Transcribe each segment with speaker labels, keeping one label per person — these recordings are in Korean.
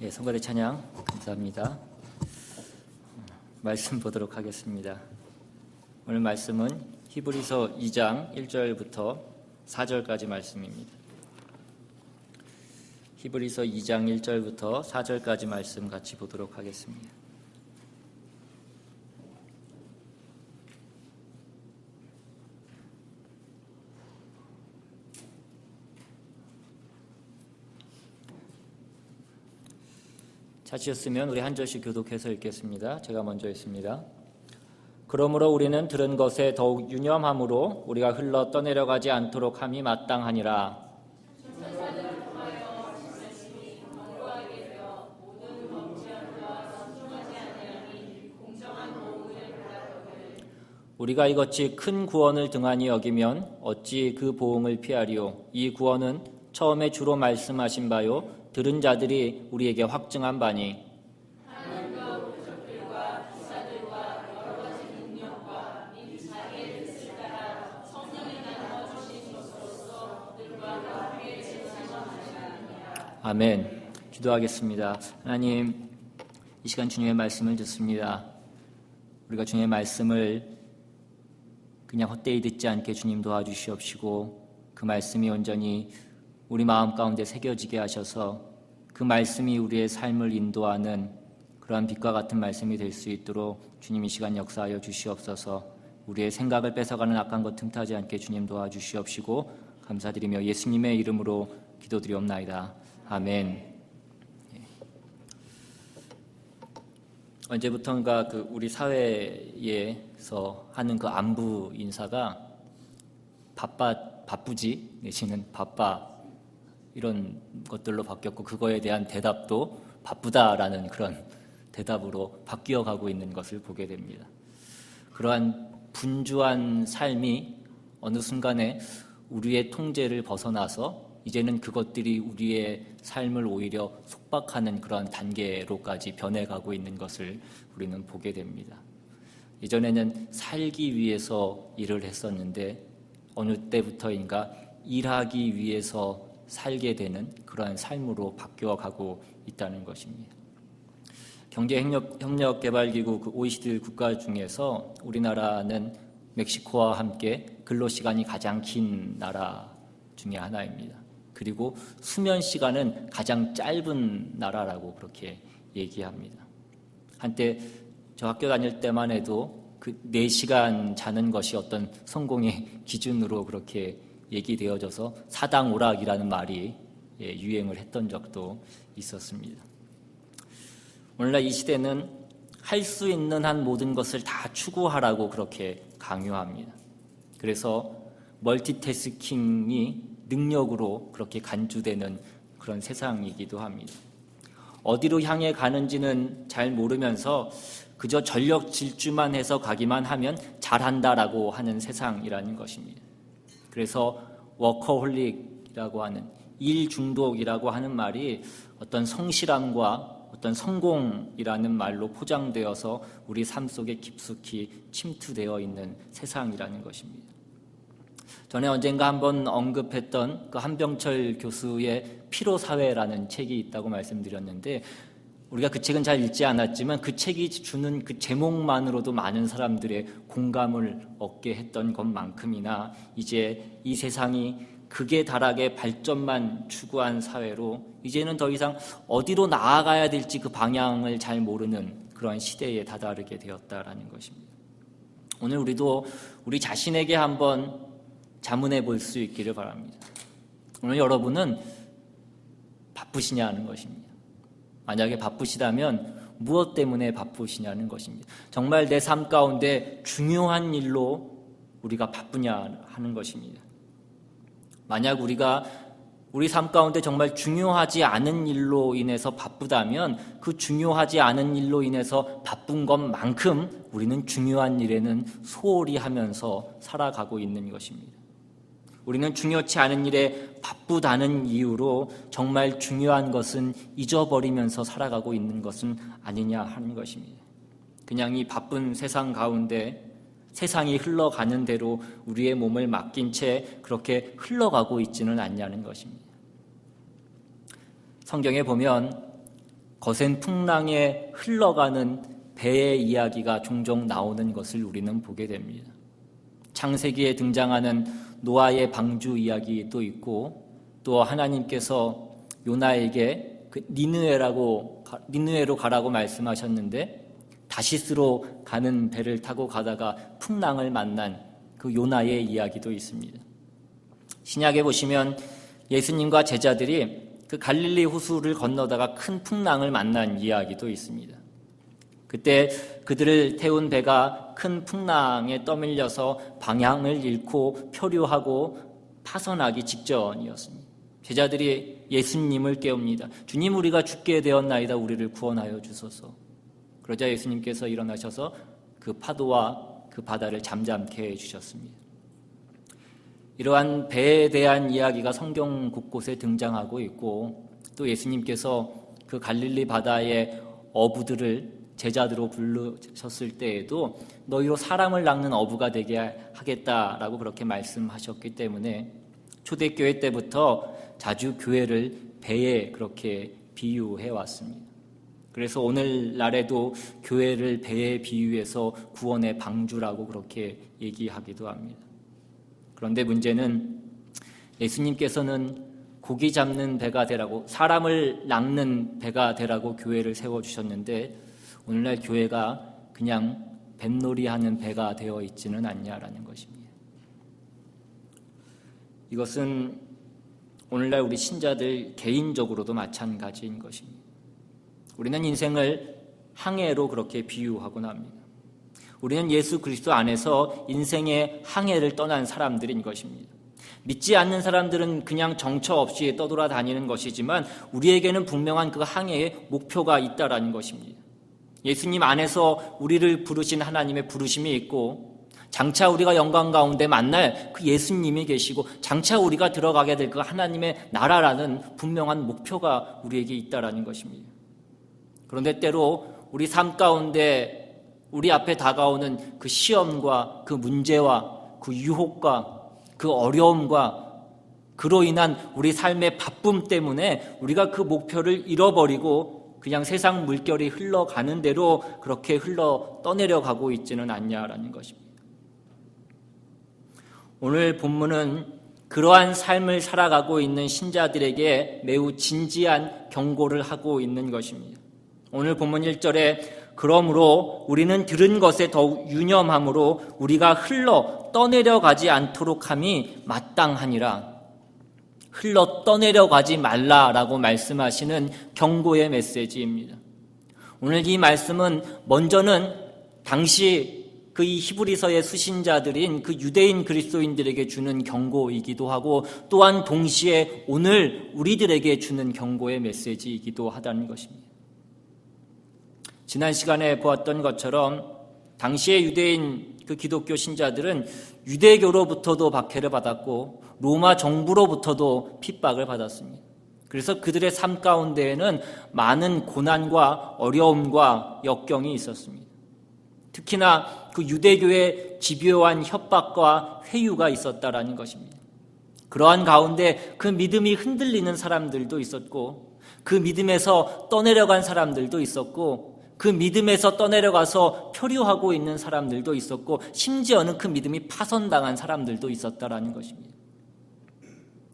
Speaker 1: 예, 성가대 찬양 감사합니다. 말씀 보도록 하겠습니다. 오늘 말씀은 히브리서 2장 1절부터 4절까지 말씀입니다. 히브리서 2장 1절부터 4절까지 말씀 같이 보도록 하겠습니다. 찾으셨으면 우리 한 절씩 교독해서 읽겠습니다. 제가 먼저 읽습니다. 그러므로 우리는 들은 것에 더욱 유념함으로 우리가 흘러 떠내려가지 않도록 함이 마땅하니라. 우리가 이같이 큰 구원을 등한히 여기면 어찌 그 보응을 피하리요. 이 구원은 처음에 주로 말씀하신 바요 들은 자들이 우리에게 확증한 바니 하나님과 우리 적들과 기사들과 여러 가지 능력과 이 자기의 뜻을 따라 성령이 나눠 주신 것으로서 들과 함께 제사하시느니라. 아멘. 기도하겠습니다. 하나님, 이 시간 주님의 말씀을 듣습니다. 우리가 주님의 말씀을 그냥 헛되이 듣지 않게 주님 도와주시옵시고 그 말씀이 온전히 우리 마음 가운데 새겨지게 하셔서 그 말씀이 우리의 삶을 인도하는 그러한 빛과 같은 말씀이 될 수 있도록 주님 이 시간 역사하여 주시옵소서. 우리의 생각을 뺏어가는 악한 것 틈타지 않게 주님 도와주시옵시고 감사드리며 예수님의 이름으로 기도드리옵나이다. 아멘. 언제부턴가 우리 사회에서 하는 그 안부 인사가 바쁘지 내지는 바빠 이런 것들로 바뀌었고 그거에 대한 대답도 바쁘다라는 그런 대답으로 바뀌어 가고 있는 것을 보게 됩니다. 그러한 분주한 삶이 어느 순간에 우리의 통제를 벗어나서 이제는 그것들이 우리의 삶을 오히려 속박하는 그러한 단계로까지 변해가고 있는 것을 우리는 보게 됩니다. 예전에는 살기 위해서 일을 했었는데 어느 때부터인가 일하기 위해서 살게 되는 삶으로 바뀌어가고 있다는 것입니다. 경제협력개발기구 그 OECD 국가 중에서 우리나라는 멕시코와 함께 근로시간이 가장 긴 나라 중에 하나입니다. 그리고 수면시간은 가장 짧은 나라라고 그렇게 얘기합니다. 한때 저 학교 다닐 때만 해도 그 4시간 자는 것이 어떤 성공의 기준으로 그렇게 얘기되어져서 사당 오락이라는 말이 유행을 했던 적도 있었습니다. 오늘날 이 시대는 할 수 있는 한 모든 것을 다 추구하라고 그렇게 강요합니다. 그래서 멀티태스킹이 능력으로 그렇게 간주되는 그런 세상이기도 합니다. 어디로 향해 가는지는 잘 모르면서 그저 전력 질주만 해서 가기만 하면 잘한다라고 하는 세상이라는 것입니다. 그래서 워커홀릭이라고 하는 일 중독이라고 하는 말이 어떤 성실함과 어떤 성공이라는 말로 포장되어서 우리 삶 속에 깊숙이 침투되어 있는 세상이라는 것입니다. 전에 언젠가 한번 언급했던 그 한병철 교수의 피로사회라는 책이 있다고 말씀드렸는데 우리가 그 책은 잘 읽지 않았지만 그 책이 주는 그 제목만으로도 많은 사람들의 공감을 얻게 했던 것만큼이나 이제 이 세상이 극에 달하게 발전만 추구한 사회로 이제는 더 이상 어디로 나아가야 될지 그 방향을 잘 모르는 그러한 시대에 다다르게 되었다라는 것입니다. 오늘 우리도 우리 자신에게 한번 자문해 볼 수 있기를 바랍니다. 오늘 여러분은 바쁘시냐는 것입니다. 만약에 바쁘시다면 무엇 때문에 바쁘시냐는 것입니다. 정말 내 삶 가운데 중요한 일로 우리가 바쁘냐 하는 것입니다. 만약 우리가 우리 삶 가운데 정말 중요하지 않은 일로 인해서 바쁘다면 그 중요하지 않은 일로 인해서 바쁜 것만큼 우리는 중요한 일에는 소홀히 하면서 살아가고 있는 것입니다. 우리는 중요치 않은 일에 바쁘다는 이유로 정말 중요한 것은 잊어버리면서 살아가고 있는 것은 아니냐 하는 것입니다. 그냥 이 바쁜 세상 가운데 세상이 흘러가는 대로 우리의 몸을 맡긴 채 그렇게 흘러가고 있지는 않냐는 것입니다. 성경에 보면 거센 풍랑에 흘러가는 배의 이야기가 종종 나오는 것을 우리는 보게 됩니다. 창세기에 등장하는 노아의 방주 이야기도 있고, 또 하나님께서 요나에게 니느웨로 가라고 말씀하셨는데 다시스로 가는 배를 타고 가다가 풍랑을 만난 그 요나의 이야기도 있습니다. 신약에 보시면 예수님과 제자들이 그 갈릴리 호수를 건너다가 큰 풍랑을 만난 이야기도 있습니다. 그때 그들을 태운 배가 큰 풍랑에 떠밀려서 방향을 잃고 표류하고 파선하기 직전이었습니다. 제자들이 예수님을 깨웁니다. 주님, 우리가 죽게 되었나이다. 우리를 구원하여 주소서. 그러자 예수님께서 일어나셔서 그 파도와 그 바다를 잠잠케 해주셨습니다. 이러한 배에 대한 이야기가 성경 곳곳에 등장하고 있고, 또 예수님께서 그 갈릴리 바다의 어부들을 제자들로 부르셨을 때에도 너희로 사람을 낚는 어부가 되게 하겠다라고 그렇게 말씀하셨기 때문에 초대교회 때부터 자주 교회를 배에 그렇게 비유해 왔습니다. 그래서 오늘날에도 교회를 배에 비유해서 구원의 방주라고 그렇게 얘기하기도 합니다. 그런데 문제는 예수님께서는 고기 잡는 배가 되라고, 사람을 낚는 배가 되라고 교회를 세워주셨는데 오늘날 교회가 그냥 뱃놀이하는 배가 되어 있지는 않냐라는 것입니다. 이것은 오늘날 우리 신자들 개인적으로도 마찬가지인 것입니다. 우리는 인생을 항해로 그렇게 비유하곤 합니다. 우리는 예수 그리스도 안에서 인생의 항해를 떠난 사람들인 것입니다. 믿지 않는 사람들은 그냥 정처 없이 떠돌아다니는 것이지만 우리에게는 분명한 그 항해의 목표가 있다라는 것입니다. 예수님 안에서 우리를 부르신 하나님의 부르심이 있고, 장차 우리가 영광 가운데 만날 그 예수님이 계시고, 장차 우리가 들어가게 될 그 하나님의 나라라는 분명한 목표가 우리에게 있다라는 것입니다. 그런데 때로 우리 삶 가운데 우리 앞에 다가오는 그 시험과 그 문제와 그 유혹과 그 어려움과 그로 인한 우리 삶의 바쁨 때문에 우리가 그 목표를 잃어버리고 그냥 세상 물결이 흘러가는 대로 그렇게 흘러 떠내려가고 있지는 않냐라는 것입니다. 오늘 본문은 그러한 삶을 살아가고 있는 신자들에게 매우 진지한 경고를 하고 있는 것입니다. 오늘 본문 1절에 그러므로 우리는 들은 것에 더욱 유념함으로 우리가 흘러 떠내려가지 않도록 함이 마땅하니라. 흘러 떠내려가지 말라라고 말씀하시는 경고의 메시지입니다. 오늘 이 말씀은 먼저는 당시 그 이 히브리서의 수신자들인 그 유대인 그리스도인들에게 주는 경고이기도 하고, 또한 동시에 오늘 우리들에게 주는 경고의 메시지이기도 하다는 것입니다. 지난 시간에 보았던 것처럼 당시의 유대인 그 기독교 신자들은 유대교로부터도 박해를 받았고 로마 정부로부터도 핍박을 받았습니다. 그래서 그들의 삶 가운데에는 많은 고난과 어려움과 역경이 있었습니다. 특히나 그 유대교의 집요한 협박과 회유가 있었다라는 것입니다. 그러한 가운데 그 믿음이 흔들리는 사람들도 있었고, 그 믿음에서 떠내려간 사람들도 있었고, 그 믿음에서 떠내려가서 표류하고 있는 사람들도 있었고, 심지어는 그 믿음이 파손당한 사람들도 있었다라는 것입니다.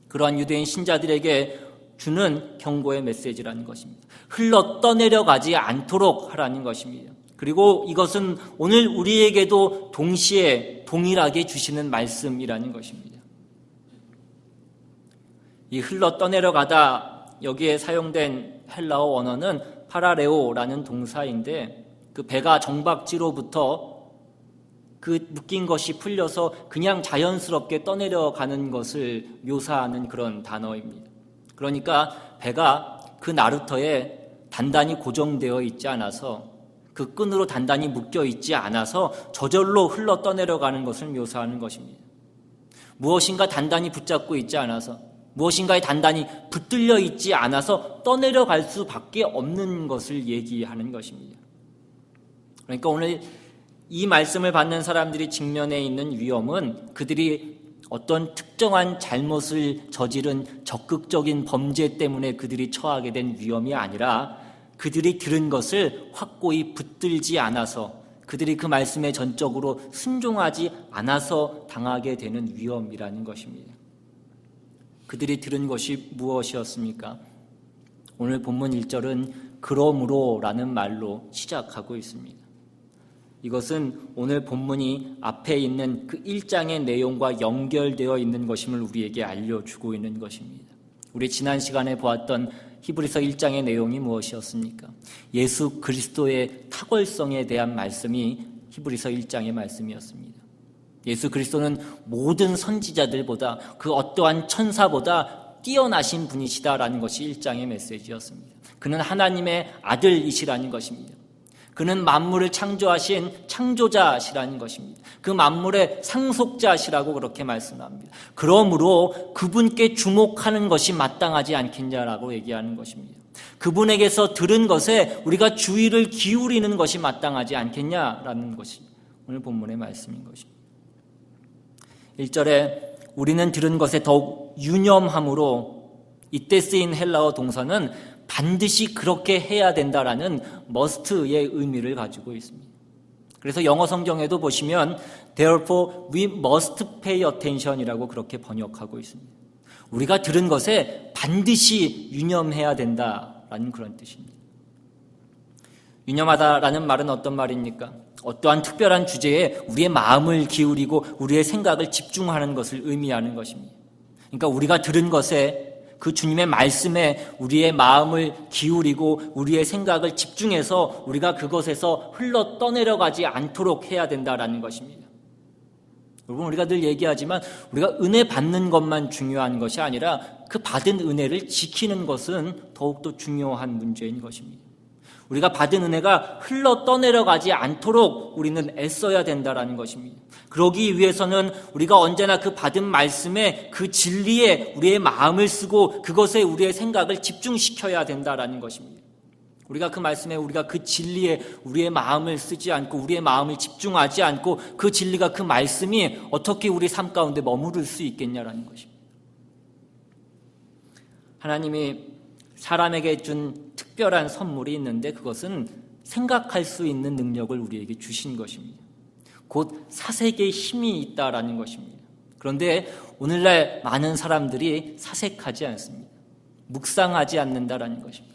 Speaker 1: 그러한 유대인 신자들에게 주는 경고의 메시지라는 것입니다. 흘러 떠내려가지 않도록 하라는 것입니다. 그리고 이것은 오늘 우리에게도 동시에 동일하게 주시는 말씀이라는 것입니다. 이 흘러 떠내려가다, 여기에 사용된 헬라어 원어는 파라레오라는 동사인데, 그 배가 정박지로부터 그 묶인 것이 풀려서 그냥 자연스럽게 떠내려가는 것을 묘사하는 그런 단어입니다. 그러니까 배가 그 나루터에 단단히 고정되어 있지 않아서, 그 끈으로 단단히 묶여 있지 않아서 저절로 흘러 떠내려가는 것을 묘사하는 것입니다. 무엇인가 단단히 붙잡고 있지 않아서, 무엇인가에 단단히 붙들려 있지 않아서 떠내려갈 수밖에 없는 것을 얘기하는 것입니다. 그러니까 오늘 이 말씀을 받는 사람들이 직면해 있는 위험은 그들이 어떤 특정한 잘못을 저지른 적극적인 범죄 때문에 그들이 처하게 된 위험이 아니라 그들이 들은 것을 확고히 붙들지 않아서, 그들이 그 말씀에 전적으로 순종하지 않아서 당하게 되는 위험이라는 것입니다. 그들이 들은 것이 무엇이었습니까? 오늘 본문 1절은 그러므로라는 말로 시작하고 있습니다. 이것은 오늘 본문이 앞에 있는 그 1장의 내용과 연결되어 있는 것임을 우리에게 알려주고 있는 것입니다. 우리 지난 시간에 보았던 히브리서 1장의 내용이 무엇이었습니까? 예수 그리스도의 탁월성에 대한 말씀이 히브리서 1장의 말씀이었습니다. 예수 그리스도는 모든 선지자들보다, 그 어떠한 천사보다 뛰어나신 분이시다라는 것이 1장의 메시지였습니다. 그는 하나님의 아들이시라는 것입니다. 그는 만물을 창조하신 창조자시라는 것입니다. 그 만물의 상속자시라고 그렇게 말씀합니다. 그러므로 그분께 주목하는 것이 마땅하지 않겠냐라고 얘기하는 것입니다. 그분에게서 들은 것에 우리가 주의를 기울이는 것이 마땅하지 않겠냐라는 것이 오늘 본문의 말씀인 것입니다. 1절에 우리는 들은 것에 더욱 유념함으로, 이때 쓰인 헬라어 동사는 반드시 그렇게 해야 된다라는 must의 의미를 가지고 있습니다. 그래서 영어 성경에도 보시면 therefore we must pay attention이라고 그렇게 번역하고 있습니다. 우리가 들은 것에 반드시 유념해야 된다라는 그런 뜻입니다. 유념하다라는 말은 어떤 말입니까? 어떠한 특별한 주제에 우리의 마음을 기울이고 우리의 생각을 집중하는 것을 의미하는 것입니다. 그러니까 우리가 들은 것에, 그 주님의 말씀에 우리의 마음을 기울이고 우리의 생각을 집중해서 우리가 그것에서 흘러 떠내려가지 않도록 해야 된다라는 것입니다. 여러분, 우리가 늘 얘기하지만 우리가 은혜 받는 것만 중요한 것이 아니라 그 받은 은혜를 지키는 것은 더욱더 중요한 문제인 것입니다. 우리가 받은 은혜가 흘러 떠내려가지 않도록 우리는 애써야 된다라는 것입니다. 그러기 위해서는 우리가 언제나 그 받은 말씀에, 그 진리에 우리의 마음을 쓰고 그것에 우리의 생각을 집중시켜야 된다라는 것입니다. 우리가 그 말씀에, 우리가 그 진리에 우리의 마음을 쓰지 않고 우리의 마음을 집중하지 않고 그 진리가, 그 말씀이 어떻게 우리 삶 가운데 머무를 수 있겠냐라는 것입니다. 하나님이 사람에게 준 특별한 선물이 있는데 그것은 생각할 수 있는 능력을 우리에게 주신 것입니다. 곧 사색의 힘이 있다라는 것입니다. 그런데 오늘날 많은 사람들이 사색하지 않습니다. 묵상하지 않는다라는 것입니다.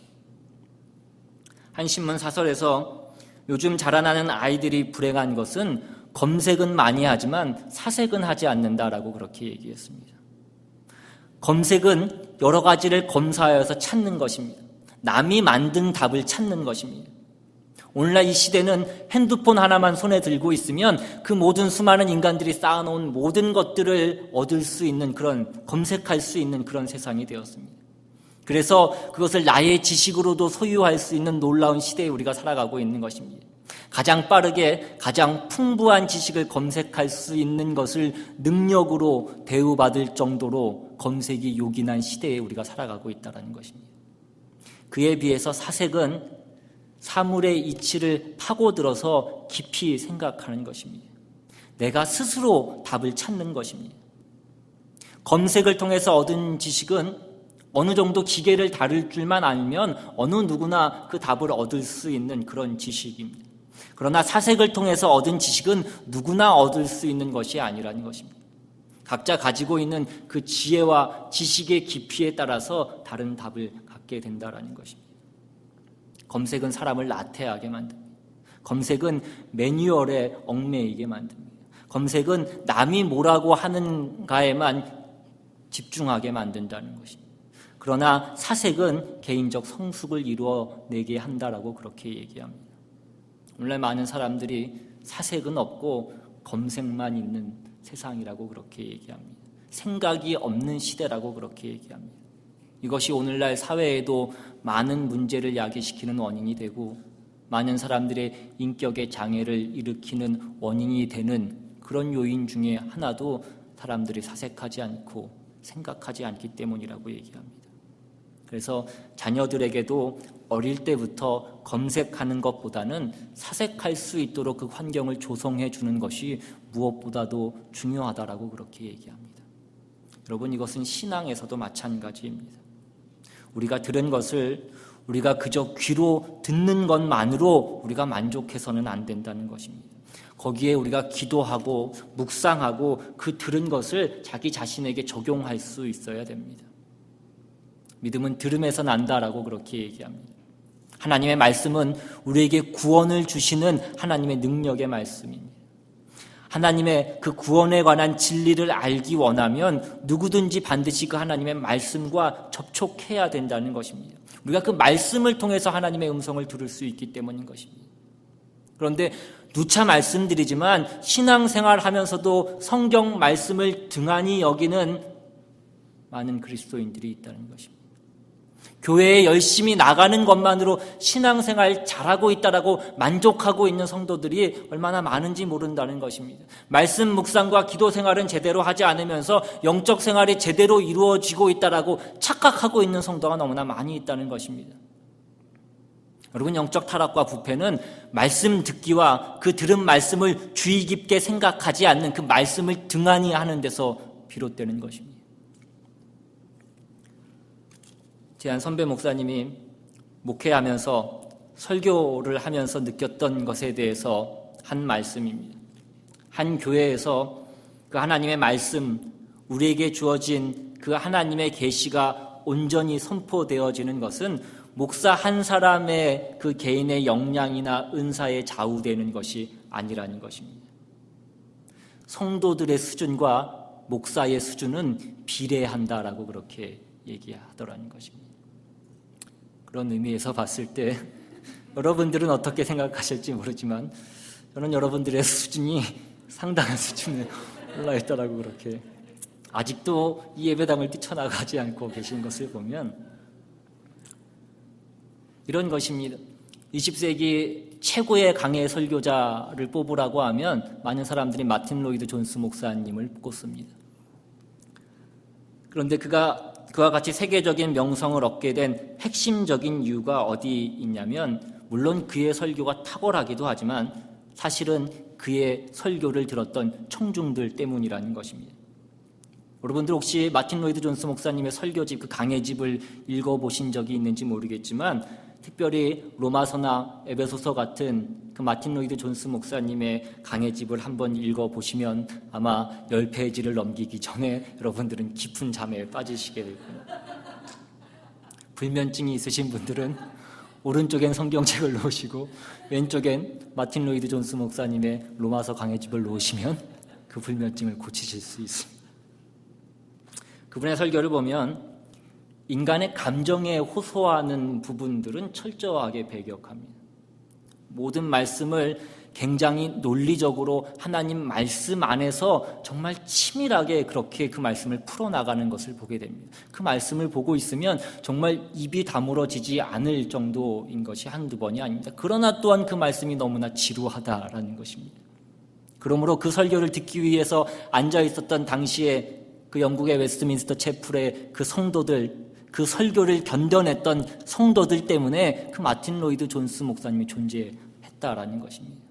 Speaker 1: 한 신문 사설에서 요즘 자라나는 아이들이 불행한 것은 검색은 많이 하지만 사색은 하지 않는다라고 그렇게 얘기했습니다. 검색은 여러 가지를 검사하여서 찾는 것입니다. 남이 만든 답을 찾는 것입니다. 오늘날 이 시대는 핸드폰 하나만 손에 들고 있으면 그 모든 수많은 인간들이 쌓아놓은 모든 것들을 얻을 수 있는, 그런 검색할 수 있는 그런 세상이 되었습니다. 그래서 그것을 나의 지식으로도 소유할 수 있는 놀라운 시대에 우리가 살아가고 있는 것입니다. 가장 빠르게 가장 풍부한 지식을 검색할 수 있는 것을 능력으로 대우받을 정도로 검색이 요긴한 시대에 우리가 살아가고 있다는 것입니다. 그에 비해서 사색은 사물의 이치를 파고들어서 깊이 생각하는 것입니다. 내가 스스로 답을 찾는 것입니다. 검색을 통해서 얻은 지식은 어느 정도 기계를 다룰 줄만 알면 어느 누구나 그 답을 얻을 수 있는 그런 지식입니다. 그러나 사색을 통해서 얻은 지식은 누구나 얻을 수 있는 것이 아니라는 것입니다. 각자 가지고 있는 그 지혜와 지식의 깊이에 따라서 다른 답을 갖게 된다는 것입니다. 검색은 사람을 나태하게 만듭니다. 검색은 매뉴얼에 얽매이게 만듭니다. 검색은 남이 뭐라고 하는가에만 집중하게 만든다는 것입니다. 그러나 사색은 개인적 성숙을 이루어내게 한다라고 그렇게 얘기합니다. 오늘날 많은 사람들이 사색은 없고 검색만 있는 세상이라고 그렇게 얘기합니다. 생각이 없는 시대라고 그렇게 얘기합니다. 이것이 오늘날 사회에도 많은 문제를 야기시키는 원인이 되고 많은 사람들의 인격의 장애를 일으키는 원인이 되는 그런 요인 중에 하나도 사람들이 사색하지 않고 생각하지 않기 때문이라고 얘기합니다. 그래서 자녀들에게도 어릴 때부터 검색하는 것보다는 사색할 수 있도록 그 환경을 조성해 주는 것이 무엇보다도 중요하다라고 그렇게 얘기합니다. 여러분, 이것은 신앙에서도 마찬가지입니다. 우리가 들은 것을 우리가 그저 귀로 듣는 것만으로 우리가 만족해서는 안 된다는 것입니다. 거기에 우리가 기도하고 묵상하고 그 들은 것을 자기 자신에게 적용할 수 있어야 됩니다. 믿음은 들음에서 난다라고 그렇게 얘기합니다. 하나님의 말씀은 우리에게 구원을 주시는 하나님의 능력의 말씀입니다. 하나님의 그 구원에 관한 진리를 알기 원하면 누구든지 반드시 그 하나님의 말씀과 접촉해야 된다는 것입니다. 우리가 그 말씀을 통해서 하나님의 음성을 들을 수 있기 때문인 것입니다. 그런데 누차 말씀드리지만 신앙생활 하면서도 성경 말씀을 등한히 여기는 많은 그리스도인들이 있다는 것입니다. 교회에 열심히 나가는 것만으로 신앙생활 잘하고 있다라고 만족하고 있는 성도들이 얼마나 많은지 모른다는 것입니다. 말씀 묵상과 기도 생활은 제대로 하지 않으면서 영적 생활이 제대로 이루어지고 있다라고 착각하고 있는 성도가 너무나 많이 있다는 것입니다. 여러분, 영적 타락과 부패는 말씀 듣기와 그 들은 말씀을 주의 깊게 생각하지 않는 그 말씀을 등한히 하는 데서 비롯되는 것입니다. 제 한 선배 목사님이 목회하면서 설교를 하면서 느꼈던 것에 대해서 한 말씀입니다. 한 교회에서 그 하나님의 말씀, 우리에게 주어진 그 하나님의 계시가 온전히 선포되어지는 것은 목사 한 사람의 그 개인의 역량이나 은사에 좌우되는 것이 아니라는 것입니다. 성도들의 수준과 목사의 수준은 비례한다라고 그렇게 얘기하더라는 것입니다. 그런 의미에서 봤을 때 여러분들은 어떻게 생각하실지 모르지만 저는 여러분들의 수준이 상당한 수준에 올라있다라고 그렇게 아직도 이 예배당을 뛰쳐나가지 않고 계신 것을 보면 이런 것입니다. 20세기 최고의 강해 설교자를 뽑으라고 하면 많은 사람들이 마틴 로이드 존스 목사님을 꼽습니다. 그런데 그와 같이 세계적인 명성을 얻게 된 핵심적인 이유가 어디 있냐면 물론 그의 설교가 탁월하기도 하지만 사실은 그의 설교를 들었던 청중들 때문이라는 것입니다. 여러분들 혹시 마틴 로이드 존스 목사님의 설교집 그 강해집을 읽어보신 적이 있는지 모르겠지만 특별히 로마서나 에베소서 같은 그 마틴 로이드 존스 목사님의 강해집을 한번 읽어보시면 아마 10페이지를 넘기기 전에 여러분들은 깊은 잠에 빠지시게 될 겁니다. 불면증이 있으신 분들은 오른쪽엔 성경책을 놓으시고 왼쪽엔 마틴 로이드 존스 목사님의 로마서 강해집을 놓으시면 그 불면증을 고치실 수 있습니다. 그분의 설교를 보면 인간의 감정에 호소하는 부분들은 철저하게 배격합니다. 모든 말씀을 굉장히 논리적으로 하나님 말씀 안에서 정말 치밀하게 그렇게 그 말씀을 풀어나가는 것을 보게 됩니다. 그 말씀을 보고 있으면 정말 입이 다물어지지 않을 정도인 것이 한두 번이 아닙니다. 그러나 또한 그 말씀이 너무나 지루하다라는 것입니다. 그러므로 그 설교를 듣기 위해서 앉아 있었던 당시에 그 영국의 웨스트민스터 채플의 그 성도들, 그 설교를 견뎌냈던 성도들 때문에 그 마틴 로이드 존스 목사님이 존재했다라는 것입니다.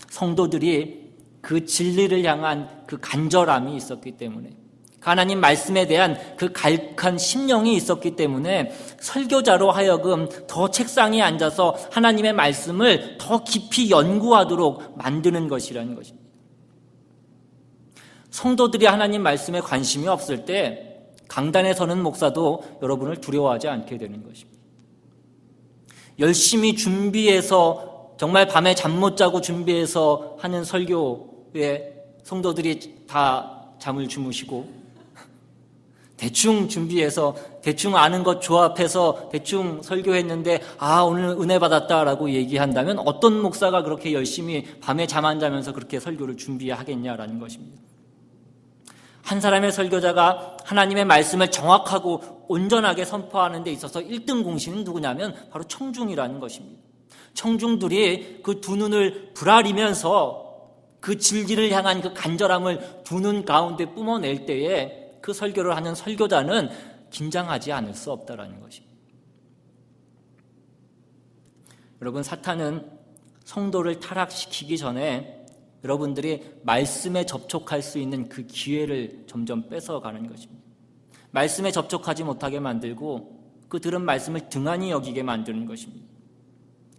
Speaker 1: 성도들이 그 진리를 향한 그 간절함이 있었기 때문에 그 하나님 말씀에 대한 그 갈급한 심령이 있었기 때문에 설교자로 하여금 더 책상에 앉아서 하나님의 말씀을 더 깊이 연구하도록 만드는 것이라는 것입니다. 성도들이 하나님 말씀에 관심이 없을 때 강단에 서는 목사도 여러분을 두려워하지 않게 되는 것입니다. 열심히 준비해서 정말 밤에 잠 못 자고 준비해서 하는 설교에 성도들이 다 잠을 주무시고 대충 준비해서 대충 아는 것 조합해서 대충 설교했는데 오늘 은혜 받았다라고 얘기한다면 어떤 목사가 그렇게 열심히 밤에 잠 안 자면서 그렇게 설교를 준비하겠냐라는 것입니다. 한 사람의 설교자가 하나님의 말씀을 정확하고 온전하게 선포하는 데 있어서 1등 공신은 누구냐면 바로 청중이라는 것입니다. 청중들이 그 두 눈을 부라리면서 그 진리를 향한 그 간절함을 두 눈 가운데 뿜어낼 때에 그 설교를 하는 설교자는 긴장하지 않을 수 없다라는 것입니다. 여러분, 사탄은 성도를 타락시키기 전에 여러분들이 말씀에 접촉할 수 있는 그 기회를 점점 뺏어가는 것입니다. 말씀에 접촉하지 못하게 만들고 그 들은 말씀을 등한히 여기게 만드는 것입니다.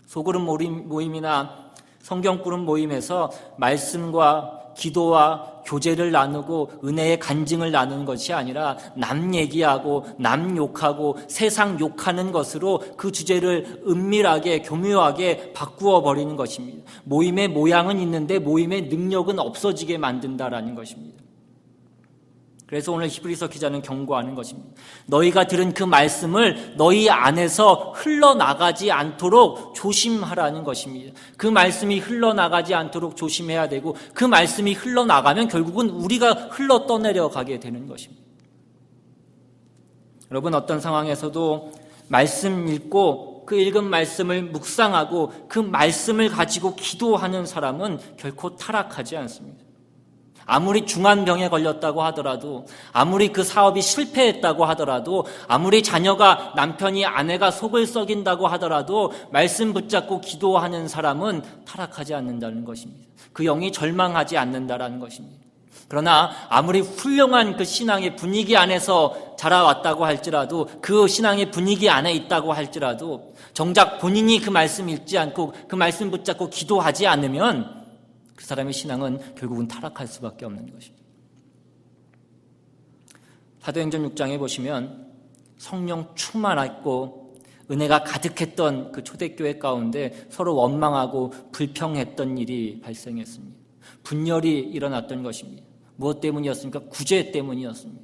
Speaker 1: 소그룹 모임이나 성경그룹 모임에서 말씀과 기도와 교제를 나누고 은혜의 간증을 나누는 것이 아니라 남 얘기하고 남 욕하고 세상 욕하는 것으로 그 주제를 은밀하게 교묘하게 바꾸어 버리는 것입니다. 모임의 모양은 있는데 모임의 능력은 없어지게 만든다라는 것입니다. 그래서 오늘 히브리서 기자는 경고하는 것입니다. 너희가 들은 그 말씀을 너희 안에서 흘러나가지 않도록 조심하라는 것입니다. 그 말씀이 흘러나가지 않도록 조심해야 되고 그 말씀이 흘러나가면 결국은 우리가 흘러 떠내려 가게 되는 것입니다. 여러분, 어떤 상황에서도 말씀 읽고 그 읽은 말씀을 묵상하고 그 말씀을 가지고 기도하는 사람은 결코 타락하지 않습니다. 아무리 중한 병에 걸렸다고 하더라도, 아무리 그 사업이 실패했다고 하더라도, 아무리 자녀가 남편이 아내가 속을 썩인다고 하더라도 말씀 붙잡고 기도하는 사람은 타락하지 않는다는 것입니다. 그 영이 절망하지 않는다는 것입니다. 그러나 아무리 훌륭한 그 신앙의 분위기 안에서 자라왔다고 할지라도, 그 신앙의 분위기 안에 있다고 할지라도 정작 본인이 그 말씀 읽지 않고 그 말씀 붙잡고 기도하지 않으면 그 사람의 신앙은 결국은 타락할 수밖에 없는 것입니다. 사도행전 6장에 보시면 성령 충만했고 은혜가 가득했던 그 초대교회 가운데 서로 원망하고 불평했던 일이 발생했습니다. 분열이 일어났던 것입니다. 무엇 때문이었습니까? 구제 때문이었습니다.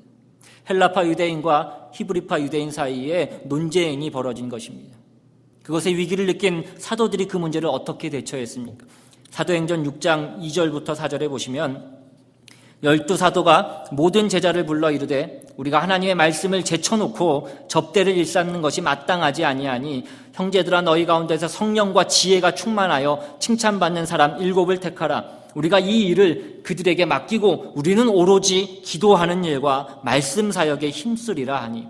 Speaker 1: 헬라파 유대인과 히브리파 유대인 사이에 논쟁이 벌어진 것입니다. 그것의 위기를 느낀 사도들이 그 문제를 어떻게 대처했습니까? 사도행전 6장 2절부터 4절에 보시면 12사도가 모든 제자를 불러 이르되 우리가 하나님의 말씀을 제쳐놓고 접대를 일삼는 것이 마땅하지 아니하니 형제들아 너희 가운데서 성령과 지혜가 충만하여 칭찬받는 사람 7을 택하라. 우리가 이 일을 그들에게 맡기고 우리는 오로지 기도하는 일과 말씀 사역에 힘쓰리라 하니,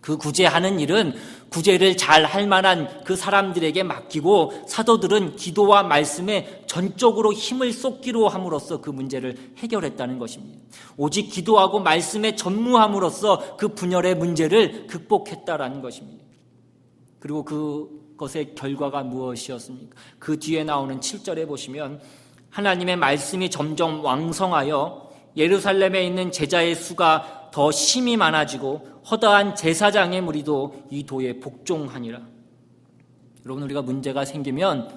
Speaker 1: 그 구제하는 일은 구제를 잘 할 만한 그 사람들에게 맡기고 사도들은 기도와 말씀에 전적으로 힘을 쏟기로 함으로써 그 문제를 해결했다는 것입니다. 오직 기도하고 말씀에 전무함으로써 그 분열의 문제를 극복했다라는 것입니다. 그리고 그것의 결과가 무엇이었습니까? 그 뒤에 나오는 7절에 보시면 하나님의 말씀이 점점 왕성하여 예루살렘에 있는 제자의 수가 더 심히 많아지고 허다한 제사장의 무리도 이 도에 복종하니라. 여러분, 우리가 문제가 생기면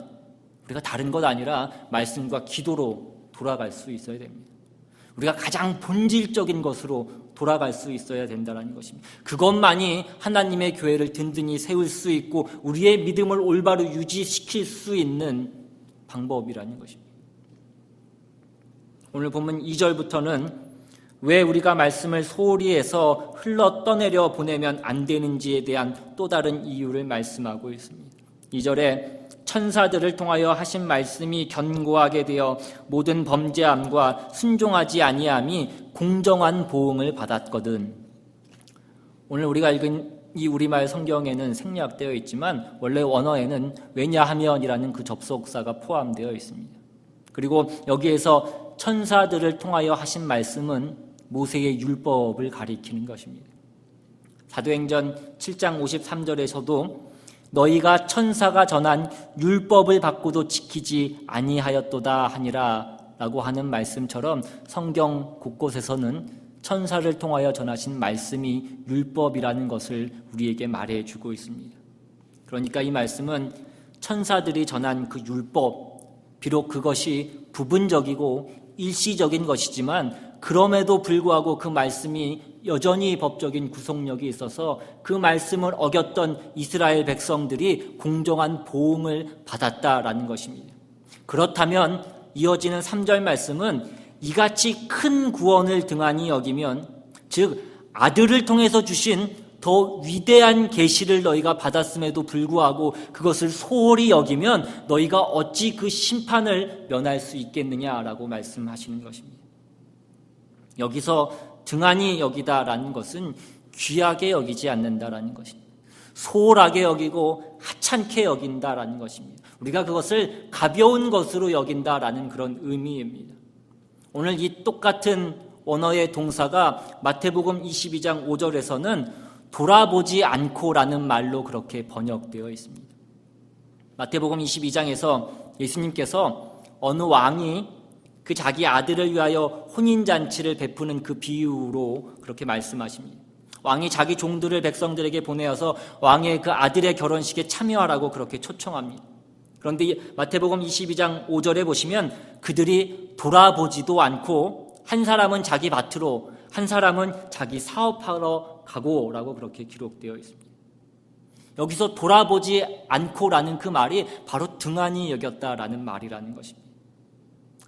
Speaker 1: 우리가 다른 것 아니라 말씀과 기도로 돌아갈 수 있어야 됩니다. 우리가 가장 본질적인 것으로 돌아갈 수 있어야 된다는 것입니다. 그것만이 하나님의 교회를 든든히 세울 수 있고 우리의 믿음을 올바로 유지시킬 수 있는 방법이라는 것입니다. 오늘 본문 2절부터는 왜 우리가 말씀을 소홀히 해서 흘러 떠내려 보내면 안 되는지에 대한 또 다른 이유를 말씀하고 있습니다. 2절에 천사들을 통하여 하신 말씀이 견고하게 되어 모든 범죄함과 순종하지 아니함이 공정한 보응을 받았거든. 오늘 우리가 읽은 이 우리말 성경에는 생략되어 있지만 원래 원어에는 왜냐하면이라는 그 접속사가 포함되어 있습니다. 그리고 여기에서 천사들을 통하여 하신 말씀은 모세의 율법을 가리키는 것입니다. 사도행전 7장 53절에서도 너희가 천사가 전한 율법을 받고도 지키지 아니하였도다 하니라 라고 하는 말씀처럼 성경 곳곳에서는 천사를 통하여 전하신 말씀이 율법이라는 것을 우리에게 말해주고 있습니다. 그러니까 이 말씀은 천사들이 전한 그 율법, 비록 그것이 부분적이고 일시적인 것이지만 그럼에도 불구하고 그 말씀이 여전히 법적인 구속력이 있어서 그 말씀을 어겼던 이스라엘 백성들이 공정한 보응을 받았다라는 것입니다. 그렇다면 이어지는 3절 말씀은 이같이 큰 구원을 등한히 여기면, 즉 아들을 통해서 주신 더 위대한 계시를 너희가 받았음에도 불구하고 그것을 소홀히 여기면 너희가 어찌 그 심판을 면할 수 있겠느냐라고 말씀하시는 것입니다. 여기서 등한히 여기다라는 것은 귀하게 여기지 않는다라는 것입니다. 소홀하게 여기고 하찮게 여긴다라는 것입니다. 우리가 그것을 가벼운 것으로 여긴다라는 그런 의미입니다. 오늘 이 똑같은 원어의 동사가 마태복음 22장 5절에서는 돌아보지 않고라는 말로 그렇게 번역되어 있습니다. 마태복음 22장에서 예수님께서 어느 왕이 그 자기 아들을 위하여 혼인잔치를 베푸는 그 비유로 그렇게 말씀하십니다. 왕이 자기 종들을 백성들에게 보내어서 왕의 그 아들의 결혼식에 참여하라고 그렇게 초청합니다. 그런데 마태복음 22장 5절에 보시면 그들이 돌아보지도 않고 한 사람은 자기 밭으로 한 사람은 자기 사업하러 가고라고 그렇게 기록되어 있습니다. 여기서 돌아보지 않고라는 그 말이 바로 등한히 여겼다라는 말이라는 것입니다.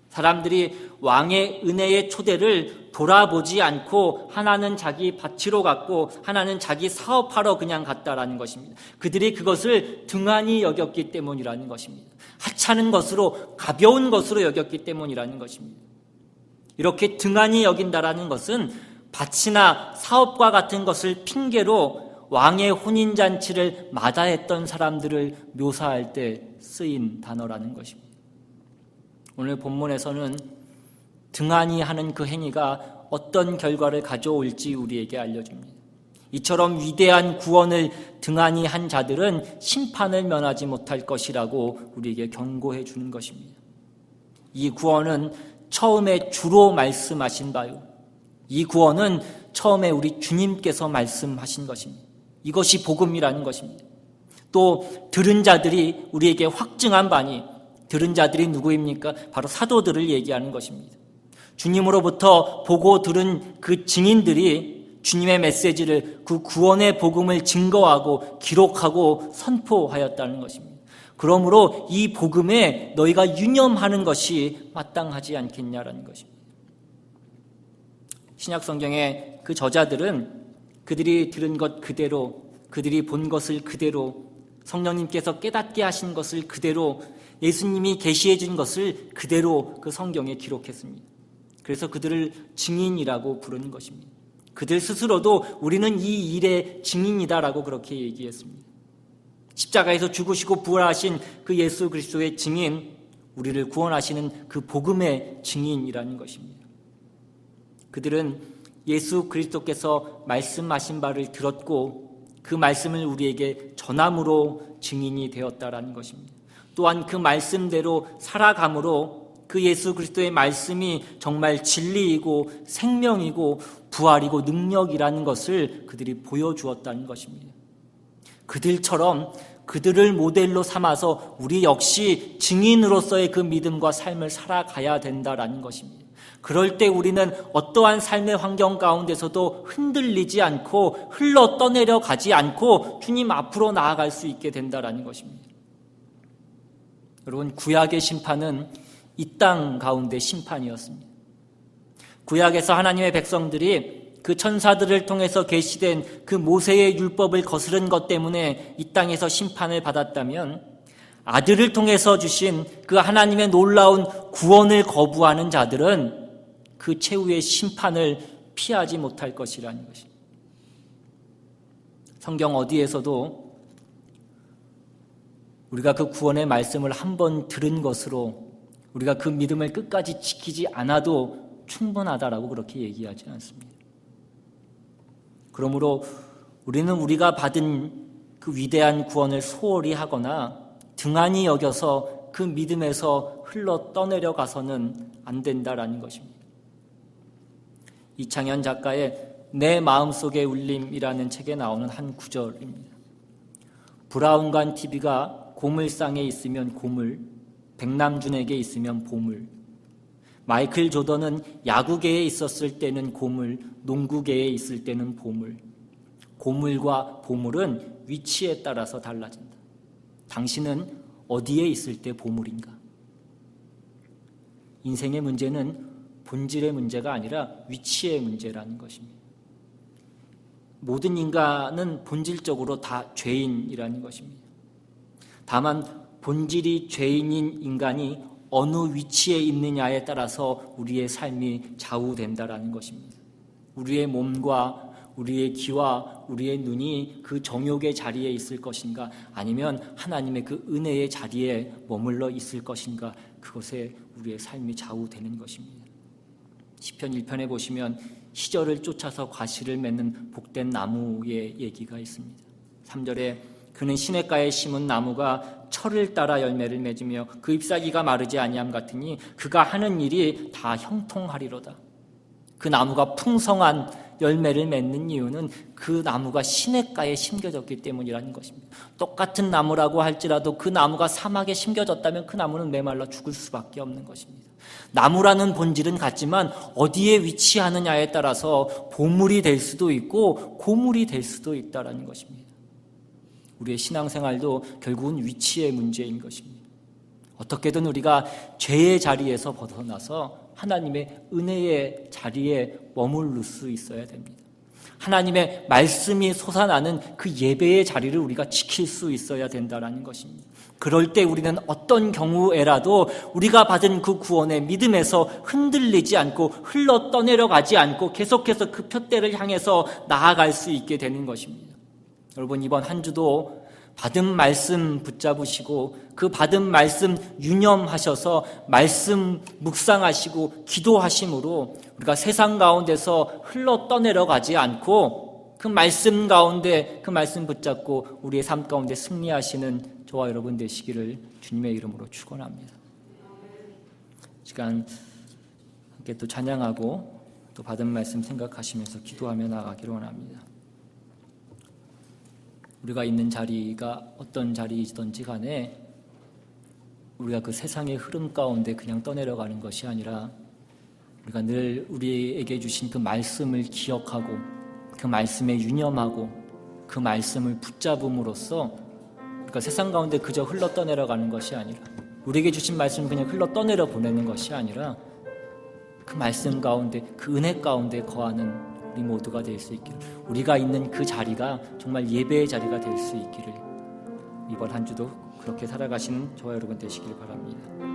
Speaker 1: 사람들이 왕의 은혜의 초대를 돌아보지 않고 하나는 자기 밭으로 갔고 하나는 자기 사업하러 그냥 갔다라는 것입니다. 그들이 그것을 등한히 여겼기 때문이라는 것입니다. 하찮은 것으로 가벼운 것으로 여겼기 때문이라는 것입니다. 이렇게 등한히 여긴다라는 것은 밭이나 사업과 같은 것을 핑계로 왕의 혼인잔치를 마다했던 사람들을 묘사할 때 쓰인 단어라는 것입니다. 오늘 본문에서는 등한히 하는 그 행위가 어떤 결과를 가져올지 우리에게 알려줍니다. 이처럼 위대한 구원을 등한히 한 자들은 심판을 면하지 못할 것이라고 우리에게 경고해 주는 것입니다. 이 구원은 처음에 주로 말씀하신 바요. 이 구원은 처음에 우리 주님께서 말씀하신 것입니다. 이것이 복음이라는 것입니다. 또 들은 자들이 우리에게 확증한 바니 들은 자들이 누구입니까? 바로 사도들을 얘기하는 것입니다. 주님으로부터 보고 들은 그 증인들이 주님의 메시지를 그 구원의 복음을 증거하고 기록하고 선포하였다는 것입니다. 그러므로 이 복음에 너희가 유념하는 것이 마땅하지 않겠냐라는 것입니다. 신약 성경의 그 저자들은 그들이 들은 것 그대로, 그들이 본 것을 그대로, 성령님께서 깨닫게 하신 것을 그대로, 예수님이 계시해 준 것을 그대로 그 성경에 기록했습니다. 그래서 그들을 증인이라고 부르는 것입니다. 그들 스스로도 우리는 이 일의 증인이다라고 그렇게 얘기했습니다. 십자가에서 죽으시고 부활하신 그 예수 그리스도의 증인, 우리를 구원하시는 그 복음의 증인이라는 것입니다. 그들은 예수 그리스도께서 말씀하신 바를 들었고 그 말씀을 우리에게 전함으로 증인이 되었다라는 것입니다. 또한 그 말씀대로 살아감으로 그 예수 그리스도의 말씀이 정말 진리이고 생명이고 부활이고 능력이라는 것을 그들이 보여주었다는 것입니다. 그들처럼 그들을 모델로 삼아서 우리 역시 증인으로서의 그 믿음과 삶을 살아가야 된다라는 것입니다. 그럴 때 우리는 어떠한 삶의 환경 가운데서도 흔들리지 않고 흘러 떠내려 가지 않고 주님 앞으로 나아갈 수 있게 된다라는 것입니다. 여러분, 구약의 심판은 이 땅 가운데 심판이었습니다. 구약에서 하나님의 백성들이 그 천사들을 통해서 계시된 그 모세의 율법을 거스른 것 때문에 이 땅에서 심판을 받았다면 아들을 통해서 주신 그 하나님의 놀라운 구원을 거부하는 자들은 그 최후의 심판을 피하지 못할 것이라는 것입니다. 성경 어디에서도 우리가 그 구원의 말씀을 한번 들은 것으로 우리가 그 믿음을 끝까지 지키지 않아도 충분하다라고 그렇게 얘기하지 않습니다. 그러므로 우리는 우리가 받은 그 위대한 구원을 소홀히 하거나 등한히 여겨서 그 믿음에서 흘러 떠내려 가서는 안 된다라는 것입니다. 이창현 작가의 내 마음속의 울림이라는 책에 나오는 한 구절입니다. 브라운관 TV가 고물상에 있으면 고물, 백남준에게 있으면 보물. 마이클 조던은 야구계에 있었을 때는 고물, 농구계에 있을 때는 보물. 고물과 보물은 위치에 따라서 달라진다. 당신은 어디에 있을 때 보물인가? 인생의 문제는 본질의 문제가 아니라 위치의 문제라는 것입니다. 모든 인간은 본질적으로 다 죄인이라는 것입니다. 다만 본질이 죄인인 인간이 어느 위치에 있느냐에 따라서 우리의 삶이 좌우된다라는 것입니다. 우리의 몸과 우리의 귀와 우리의 눈이 그 정욕의 자리에 있을 것인가, 아니면 하나님의 그 은혜의 자리에 머물러 있을 것인가, 그것에 우리의 삶이 좌우되는 것입니다. 시편 1편에 보시면 시절을 쫓아서 과실을 맺는 복된 나무의 얘기가 있습니다. 3절에 그는 시냇가에 심은 나무가 철을 따라 열매를 맺으며 그 잎사귀가 마르지 아니함 같으니 그가 하는 일이 다 형통하리로다. 그 나무가 풍성한 열매를 맺는 이유는 그 나무가 시냇가에 심겨졌기 때문이라는 것입니다. 똑같은 나무라고 할지라도 그 나무가 사막에 심겨졌다면 그 나무는 메말라 죽을 수밖에 없는 것입니다. 나무라는 본질은 같지만 어디에 위치하느냐에 따라서 보물이 될 수도 있고 고물이 될 수도 있다는 것입니다. 우리의 신앙생활도 결국은 위치의 문제인 것입니다. 어떻게든 우리가 죄의 자리에서 벗어나서 하나님의 은혜의 자리에 머무를 수 있어야 됩니다. 하나님의 말씀이 솟아나는 그 예배의 자리를 우리가 지킬 수 있어야 된다는 것입니다. 그럴 때 우리는 어떤 경우에라도 우리가 받은 그 구원의 믿음에서 흔들리지 않고 흘러 떠내려가지 않고 계속해서 그 표대를 향해서 나아갈 수 있게 되는 것입니다. 여러분, 이번 한 주도 받은 말씀 붙잡으시고 그 받은 말씀 유념하셔서 말씀 묵상하시고 기도하심으로 우리가 세상 가운데서 흘러 떠내려가지 않고 그 말씀 가운데 그 말씀 붙잡고 우리의 삶 가운데 승리하시는 저와 여러분 되시기를 주님의 이름으로 축원합니다. 시간 함께 또 찬양하고 또 받은 말씀 생각하시면서 기도하며 나가기를 원합니다. 우리가 있는 자리가 어떤 자리이든지 간에 우리가 그 세상의 흐름 가운데 그냥 떠내려가는 것이 아니라 우리가 늘 우리에게 주신 그 말씀을 기억하고 그 말씀에 유념하고 그 말씀을 붙잡음으로써 우리가 세상 가운데 그저 흘러 떠내려가는 것이 아니라 우리에게 주신 말씀을 그냥 흘러 떠내려 보내는 것이 아니라 그 말씀 가운데 그 은혜 가운데 거하는 우리 모두가 될 수 있기를, 우리가 있는 그 자리가 정말 예배의 자리가 될 수 있기를 이번 한 주도 그렇게 살아가시는 저와 여러분 되시기를 바랍니다.